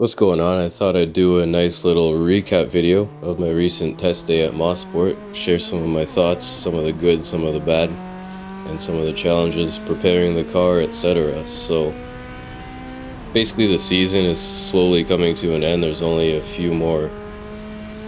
What's going on? I thought I'd do a nice little recap video of my recent test day at Mosport, share some of my thoughts, some of the good, some of the bad, and some of the challenges preparing the car, etc. So basically the season is slowly coming to an end. There's only a few more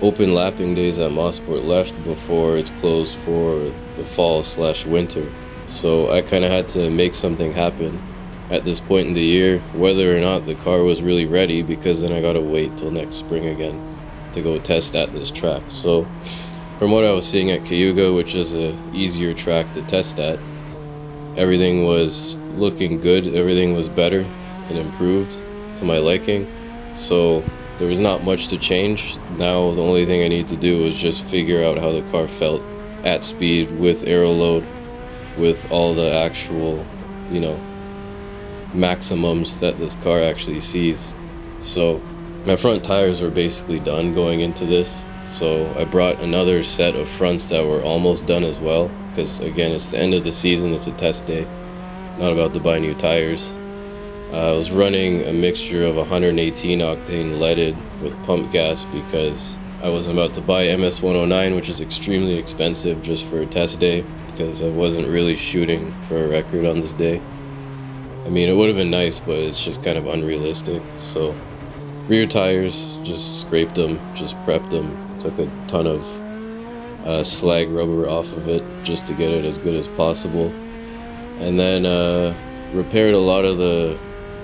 open lapping days at Mosport left before it's closed for the fall/winter. So I kind of had to make something happen at this point in the year, whether or not the car was really ready, because then I gotta wait till next spring again to go test at this track. So from what I was seeing at Cayuga, which is a easier track to test at, everything was looking good, everything was better and improved to my liking. So there was not much to change. Now the only thing I need to do is just figure out how the car felt at speed with aero load, with all the actual, maximums that this car actually sees. So my front tires were basically done going into this, so I brought another set of fronts that were almost done as well, because again, it's the end of the season, it's a test day, not about to buy new tires. I was running a mixture of 118 octane leaded with pump gas because I was about to buy MS109, which is extremely expensive just for a test day, because I wasn't really shooting for a record on this day. I mean, it would have been nice, but it's just kind of unrealistic. So rear tires, just scraped them, just prepped them, took a ton of slag rubber off of it just to get it as good as possible, and then repaired a lot of the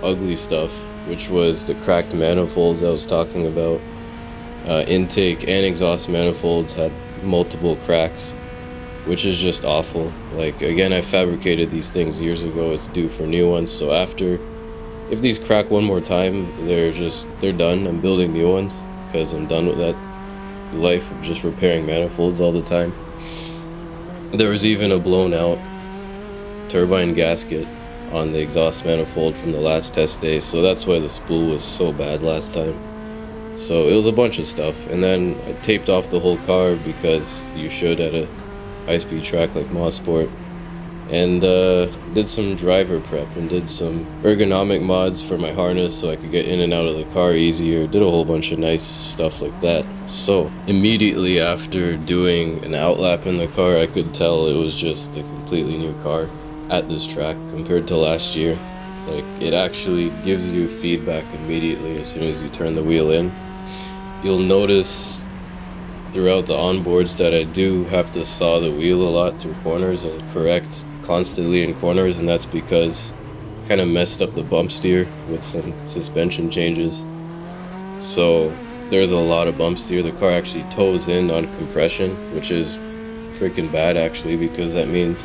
ugly stuff, which was the cracked manifolds I was talking about. Intake and exhaust manifolds had multiple cracks, which is just awful. Like, again, I fabricated these things years ago, it's due for new ones, so if these crack one more time, they're done. I'm building new ones because I'm done with that life of just repairing manifolds all the time. There was even a blown out turbine gasket on the exhaust manifold from the last test day, so that's why the spool was so bad last time. So it was a bunch of stuff, and then I taped off the whole car because you should at a high-speed track like Mosport, and did some driver prep and did some ergonomic mods for my harness so I could get in and out of the car easier, did a whole bunch of nice stuff like that. So immediately after doing an outlap in the car, I could tell it was just a completely new car at this track compared to last year. Like, it actually gives you feedback immediately as soon as you turn the wheel in. You'll notice throughout the onboards that I do have to saw the wheel a lot through corners and correct constantly in corners, and that's because I kind of messed up the bump steer with some suspension changes. So there's a lot of bump steer. The car actually toes in on compression, which is freaking bad actually, because that means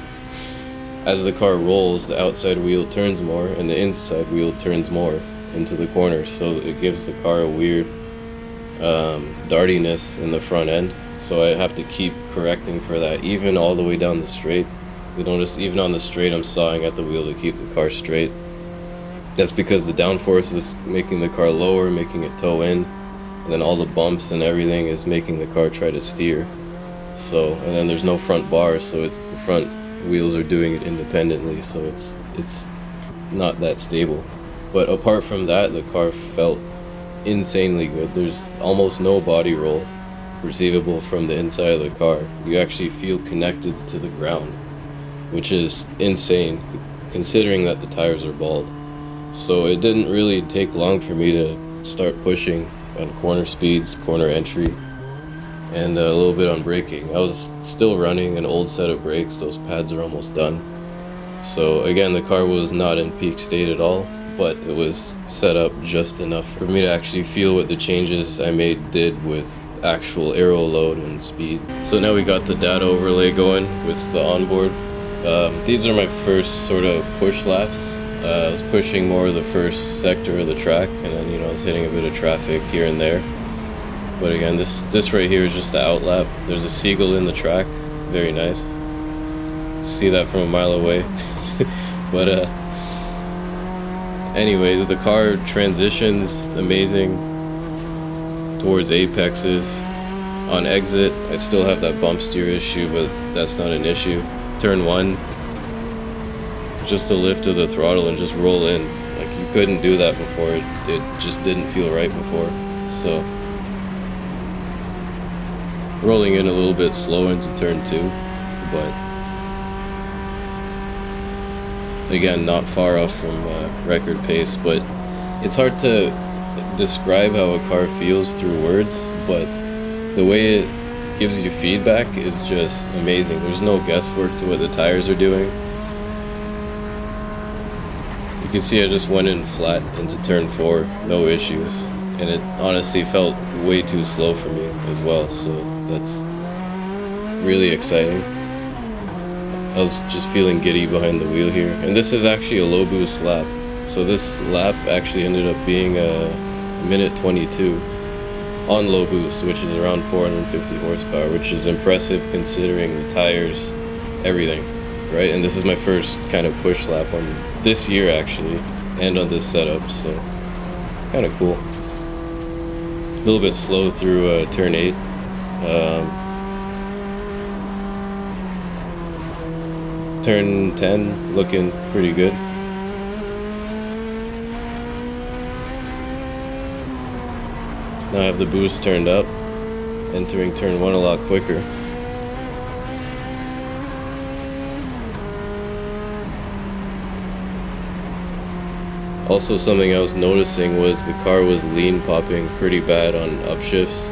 as the car rolls, the outside wheel turns more and the inside wheel turns more into the corners, so it gives the car a weird dartiness in the front end. So I have to keep correcting for that, even all the way down the straight. You notice even on the straight I'm sawing at the wheel to keep the car straight. That's because the downforce is making the car lower, making it toe in, and then all the bumps and everything is making the car try to steer. So, and then there's no front bar, so it's the front wheels are doing it independently, so it's not that stable. But apart from that, the car felt insanely good. There's almost no body roll perceivable from the inside of the car. You actually feel connected to the ground, which is insane considering that the tires are bald. So it didn't really take long for me to start pushing on corner speeds, corner entry, and a little bit on braking. I was still running an old set of brakes, those pads are almost done. So again, the car was not in peak state at all, but it was set up just enough for me to actually feel what the changes I made did with actual aero load and speed. So now we got the data overlay going with the onboard. These are my first sort of push laps. I was pushing more of the first sector of the track, and then I was hitting a bit of traffic here and there. But again, this right here is just the outlap. There's a seagull in the track, very nice. See that from a mile away. But anyway, the car transitions amazing towards apexes. On exit, I still have that bump steer issue, but that's not an issue. Turn 1, just a lift of the throttle and just roll in. Like, you couldn't do that before. It just didn't feel right before. So rolling in a little bit slow into turn 2, but again, not far off from record pace. But it's hard to describe how a car feels through words, but the way it gives you feedback is just amazing. There's no guesswork to what the tires are doing. You can see I just went in flat into turn 4, no issues, and it honestly felt way too slow for me as well, so that's really exciting. I was just feeling giddy behind the wheel here, and this is actually a low boost lap, so this lap actually ended up being a minute 22 on low boost, which is around 450 horsepower, which is impressive considering the tires, everything, right? And this is my first kind of push lap on this year actually, and on this setup, so kind of cool. A little bit slow through turn 8. Turn 10 looking pretty good. Now I have the boost turned up, entering turn 1 a lot quicker. Also, something I was noticing was the car was lean popping pretty bad on upshifts.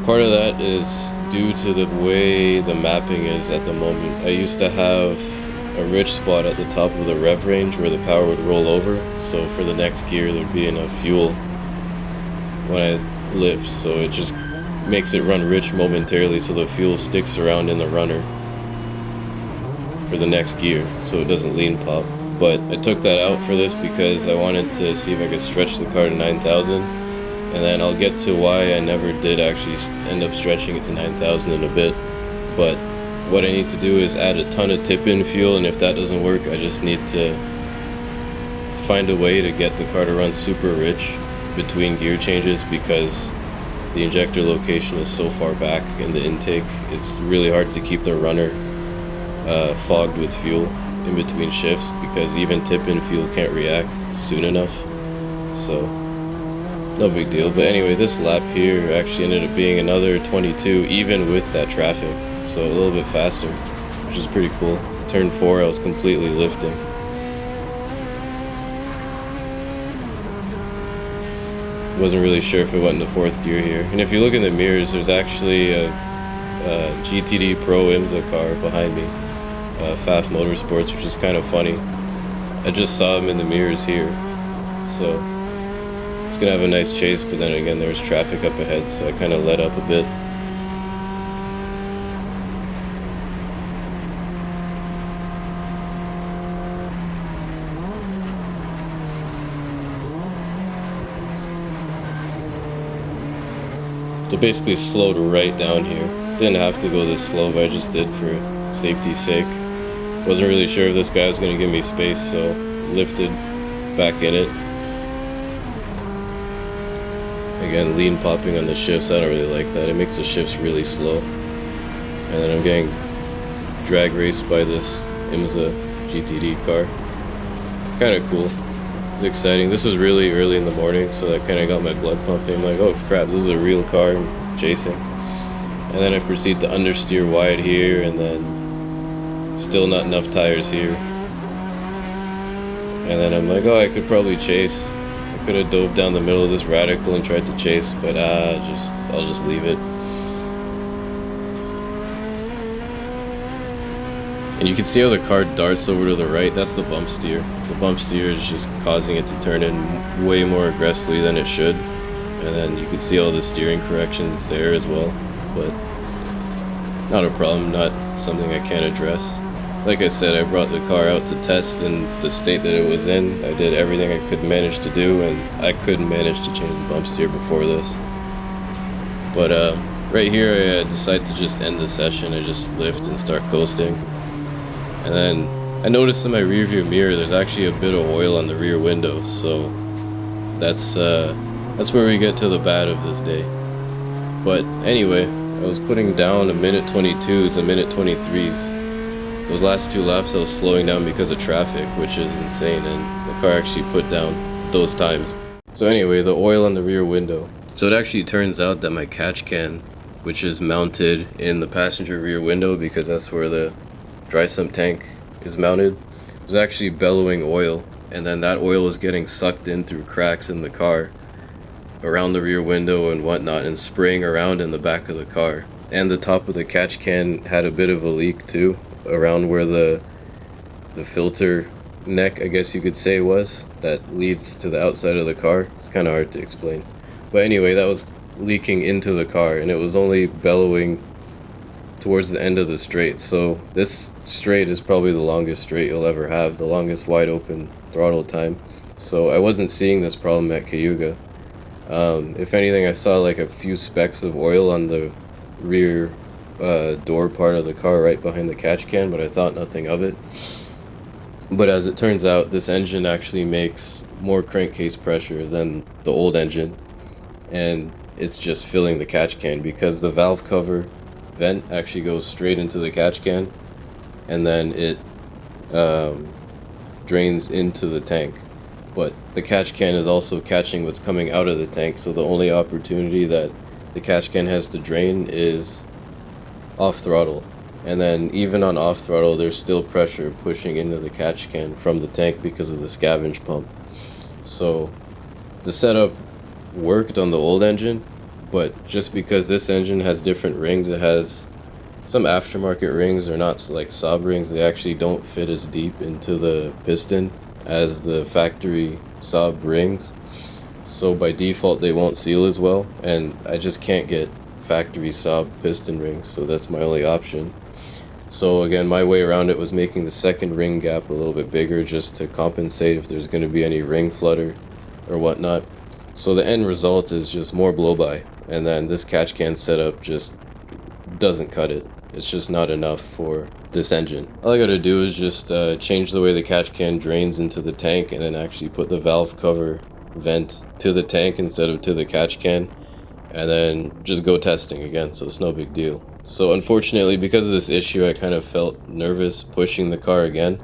Part of that is due to the way the mapping is at the moment. I used to have a rich spot at the top of the rev range where the power would roll over, so for the next gear there'd be enough fuel when I lift, so it just makes it run rich momentarily so the fuel sticks around in the runner for the next gear so it doesn't lean pop. But I took that out for this because I wanted to see if I could stretch the car to 9,000, and then I'll get to why I never did actually end up stretching it to 9,000 in a bit. But what I need to do is add a ton of tip-in fuel, and if that doesn't work, I just need to find a way to get the car to run super rich between gear changes, because the injector location is so far back in the intake. It's really hard to keep the runner fogged with fuel in between shifts, because even tip-in fuel can't react soon enough. So no big deal. But anyway, this lap here actually ended up being another 22 even with that traffic, so a little bit faster, which is pretty cool. Turn 4 I was completely lifting. Wasn't really sure if it went into 4th gear here. And if you look in the mirrors, there's actually a GTD Pro IMSA car behind me, FAF Motorsports, which is kind of funny. I just saw him in the mirrors here, so it's gonna have a nice chase, but then again there's traffic up ahead, so I kind of let up a bit. So basically slowed right down here. Didn't have to go this slow, but I just did for safety's sake. Wasn't really sure if this guy was going to give me space, so lifted back in it. Again, lean popping on the shifts, I don't really like that. It makes the shifts really slow. And then I'm getting drag raced by this IMSA GTD car. Kind of cool. It's exciting. This was really early in the morning, so that kind of got my blood pumping. I'm like, oh crap, this is a real car I'm chasing. And then I proceed to understeer wide here, and then still not enough tires here. And then I'm like, oh, I could probably chase. I could have dove down the middle of this radical and tried to chase, but I'll just leave it. And you can see how the car darts over to the right. That's the bump steer. The bump steer is just causing it to turn in way more aggressively than it should. And then you can see all the steering corrections there as well. But not a problem, not something I can't address. Like I said, I brought the car out to test in the state that it was in. I did everything I could manage to do, and I couldn't manage to change the bump steer before this. But right here I decided to just end the session. I just lift and start coasting. And then I noticed in my rear view mirror there's actually a bit of oil on the rear window, so that's where we get to the bad of this day. But anyway, I was putting down a minute 22s and minute 23s. those last 2 laps I was slowing down because of traffic, which is insane, and the car actually put down those times. So anyway, the oil on the rear window. So it actually turns out that my catch can, which is mounted in the passenger rear window because that's where the dry sump tank is mounted, was actually bellowing oil, and then that oil was getting sucked in through cracks in the car around the rear window and whatnot, and spraying around in the back of the car. And the top of the catch can had a bit of a leak too, around where the filter neck, I guess you could say, was, that leads to the outside of the car. It's kind of hard to explain, but anyway, that was leaking into the car, and it was only bellowing towards the end of the straight. So this straight is probably the longest straight you'll ever have, the longest wide open throttle time. So I wasn't seeing this problem at Cayuga. If anything, I saw like a few specks of oil on the rear door part of the car right behind the catch can, but I thought nothing of it. But as it turns out, this engine actually makes more crankcase pressure than the old engine, and it's just filling the catch can because the valve cover vent actually goes straight into the catch can, and then it drains into the tank. But the catch can is also catching what's coming out of the tank, so the only opportunity that the catch can has to drain is off throttle. And then even on off throttle, there's still pressure pushing into the catch can from the tank because of the scavenge pump. So the setup worked on the old engine, but just because this engine has different rings, it has some aftermarket rings, or not like Saab rings, they actually don't fit as deep into the piston as the factory Saab rings. So by default they won't seal as well, and I just can't get factory Saab piston rings, so that's my only option. So again, my way around it was making the second ring gap a little bit bigger just to compensate if there's going to be any ring flutter or whatnot. So the end result is just more blow-by, and then this catch can setup just doesn't cut it. It's just not enough for this engine. All I gotta do is just change the way the catch can drains into the tank, and then actually put the valve cover vent to the tank instead of to the catch can, and then just go testing again, so it's no big deal. So unfortunately, because of this issue, I kind of felt nervous pushing the car again,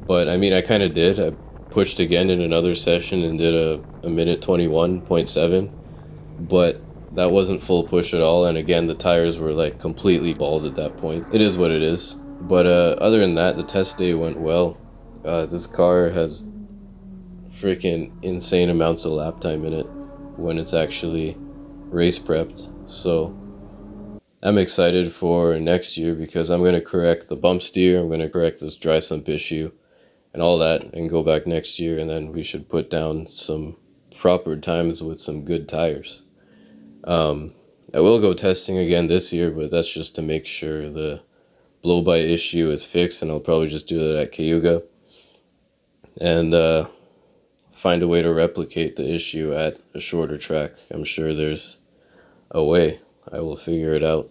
but I mean, I kind of did. I pushed again in another session and did a minute 21.7, but that wasn't full push at all, and again the tires were like completely bald at that point. It is what it is. But other than that, the test day went well. This car has freaking insane amounts of lap time in it when it's actually race prepped, so I'm excited for next year because I'm going to correct the bump steer, I'm going to correct this dry sump issue and all that, and go back next year, and then we should put down some proper times with some good tires. I will go testing again this year, but that's just to make sure the blow-by issue is fixed, and I'll probably just do that at Cayuga and find a way to replicate the issue at a shorter track. I'm sure there's a way. I will figure it out.